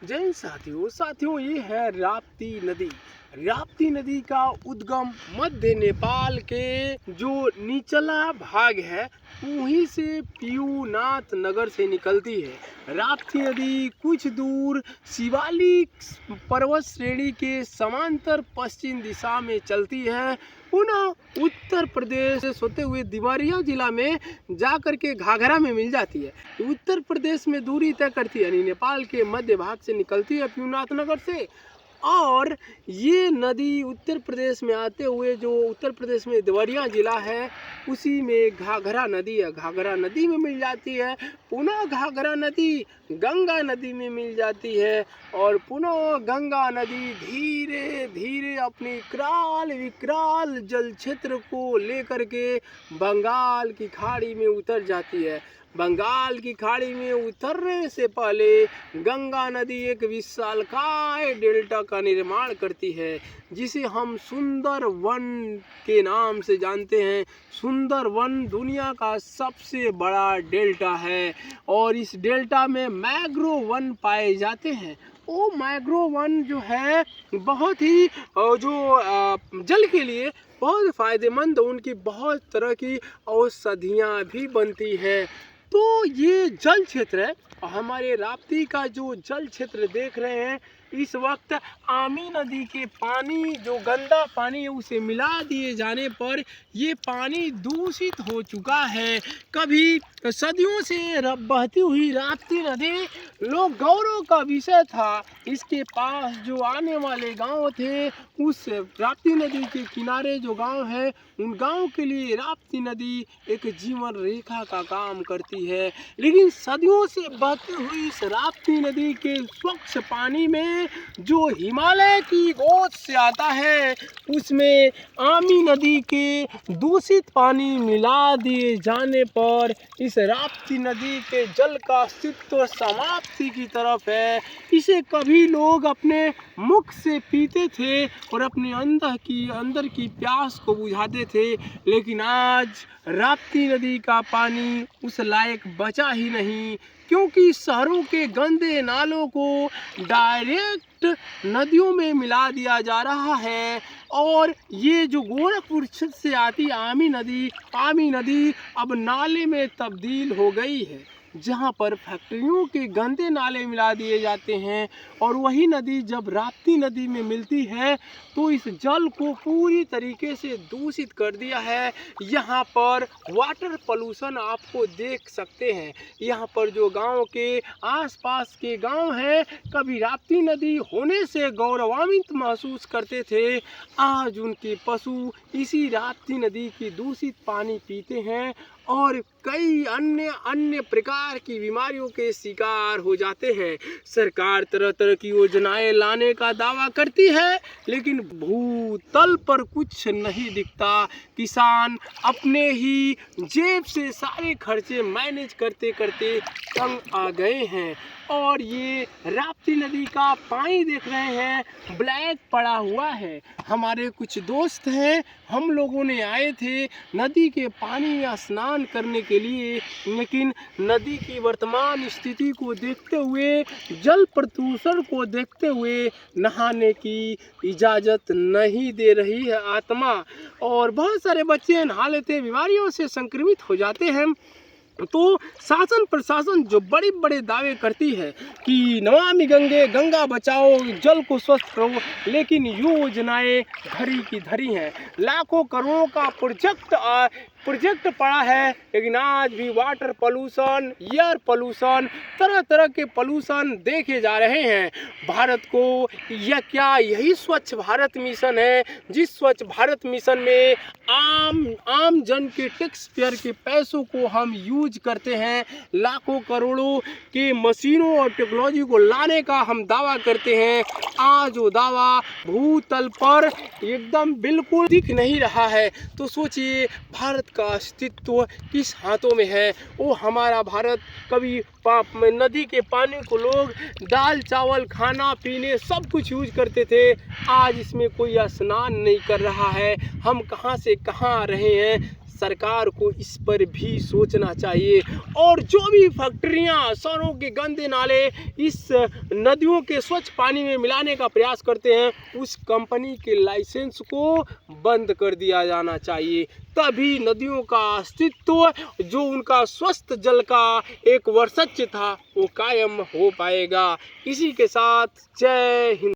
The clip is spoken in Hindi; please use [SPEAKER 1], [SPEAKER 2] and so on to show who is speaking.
[SPEAKER 1] जैन साथियों ये है राप्ती नदी। राप्ती नदी का उद्गम मध्य नेपाल के जो निचला भाग है वहीं से पीयूनाथ नगर से निकलती है। राप्ती नदी कुछ दूर शिवालिक पर्वत श्रेणी के समांतर पश्चिम दिशा में चलती है, पुनः उत्तर प्रदेश से होते हुए देवरिया जिला में जाकर के घाघरा में मिल जाती है। उत्तर प्रदेश में दूरी तय करती है, यानी नेपाल के मध्य भाग से निकलती है पीयूनाथ नगर से। और ये नदी उत्तर प्रदेश में आते हुए जो उत्तर प्रदेश में देवरिया जिला है उसी में घाघरा नदी है, घाघरा नदी में मिल जाती है। पुनः घाघरा नदी गंगा नदी में मिल जाती है और पुनः गंगा नदी धीरे धीरे अपनी विकराल विकराल जल क्षेत्र को लेकर के बंगाल की खाड़ी में उतर जाती है। बंगाल की खाड़ी में उतरने से पहले गंगा नदी एक विशालकाय डेल्टा का निर्माण करती है, जिसे हम सुंदर वन के नाम से जानते हैं। सुंदर वन दुनिया का सबसे बड़ा डेल्टा है और इस डेल्टा में मैंग्रोव वन पाए जाते हैं। वो मैंग्रोव वन जो है बहुत ही जल के लिए बहुत फायदेमंद, उनकी बहुत तरह की औषधियाँ भी बनती है। तो ये जल क्षेत्र है। हमारे राप्ती का जो जल क्षेत्र देख रहे हैं इस वक्त आमी नदी के पानी, जो गंदा पानी है उसे मिला दिए जाने पर ये पानी दूषित हो चुका है। कभी सदियों से बहती हुई राप्ती नदी लोग गौरव का विषय था। इसके पास जो आने वाले गांव थे उस राप्ती नदी के किनारे जो गांव है उन गांव के लिए राप्ती नदी एक जीवन रेखा का काम करती है। लेकिन सदियों से बहती हुई इस राप्ती नदी के स्वच्छ पानी में जो हिमालय की गोद से आता है उसमें आमी नदी के दूषित पानी मिला दिए जाने पर इस राप्ती नदी के जल का अस्तित्व समाप्ति की तरफ है। इसे कभी लोग अपने मुख से पीते थे और अपने अंदर की प्यास को बुझाते थे, लेकिन आज राप्ती नदी का पानी उस लायक बचा ही नहीं, क्योंकि शहरों के गंदे नालों को डायरेक्ट नदियों में मिला दिया जा रहा है। और ये जो गोरखपुर क्षेत्र से आती आमी नदी अब नाले में तब्दील हो गई है, जहाँ पर फैक्ट्रियों के गंदे नाले मिला दिए जाते हैं। और वही नदी जब राप्ती नदी में मिलती है तो इस जल को पूरी तरीके से दूषित कर दिया है। यहाँ पर वाटर पोल्यूशन आपको देख सकते हैं। यहाँ पर जो गांव के आसपास के गांव हैं कभी राप्ती नदी होने से गौरवान्वित महसूस करते थे, आज उनके पशु इसी राप्ती नदी की दूषित पानी पीते हैं और कई अन्य प्रकार की बीमारियों के शिकार हो जाते हैं। सरकार तरह तरह की योजनाएं लाने का दावा करती है, लेकिन भूतल पर कुछ नहीं दिखता। किसान अपने ही जेब से सारे खर्चे मैनेज करते करते तंग आ गए हैं। और ये राप्ती नदी का पानी देख रहे हैं ब्लैक पड़ा हुआ है। हमारे कुछ दोस्त हैं, हम लोगों ने आए थे नदी के पानी में स्नान करने के लिए, लेकिन नदी की वर्तमान स्थिति को देखते हुए, जल प्रदूषण को देखते हुए नहाने की इजाज़त नहीं दे रही है आत्मा। और बहुत सारे बच्चे नहा लेते, बीमारियों से संक्रमित हो जाते हैं। तो शासन प्रशासन जो बड़े बड़े दावे करती है कि नमामि गंगे, गंगा बचाओ, जल को स्वस्थ करो, लेकिन योजनाएं धरी की धरी हैं। लाखों करोड़ों का प्रोजेक्ट पड़ा है, लेकिन आज भी वाटर पोल्यूशन, एयर पोल्यूशन, तरह तरह के पोल्यूशन देखे जा रहे हैं। भारत को यही स्वच्छ भारत मिशन है, जिस स्वच्छ भारत मिशन में आम जन के टैक्स पेयर के पैसों को हम यूज करते हैं। लाखों करोड़ों के मशीनों और टेक्नोलॉजी को लाने का हम दावा करते हैं। आज वो दावा भूतल पर एकदम बिल्कुल दिख नहीं रहा है। तो सोचिए भारत का अस्तित्व किस हाथों में है। वो हमारा भारत कभी नदी के पानी को लोग दाल चावल खाना पीने सब कुछ यूज करते थे, आज इसमें कोई स्नान नहीं कर रहा है। हम कहां से कहां आ रहे हैं। सरकार को इस पर भी सोचना चाहिए। और जो भी फैक्ट्रियां शहरों के गंदे नाले इस नदियों के स्वच्छ पानी में मिलाने का प्रयास करते हैं, उस कंपनी के लाइसेंस को बंद कर दिया जाना चाहिए। तभी नदियों का अस्तित्व, जो उनका स्वस्थ जल का एक वर्चस्व था, वो कायम हो पाएगा। इसी के साथ जय हिंद।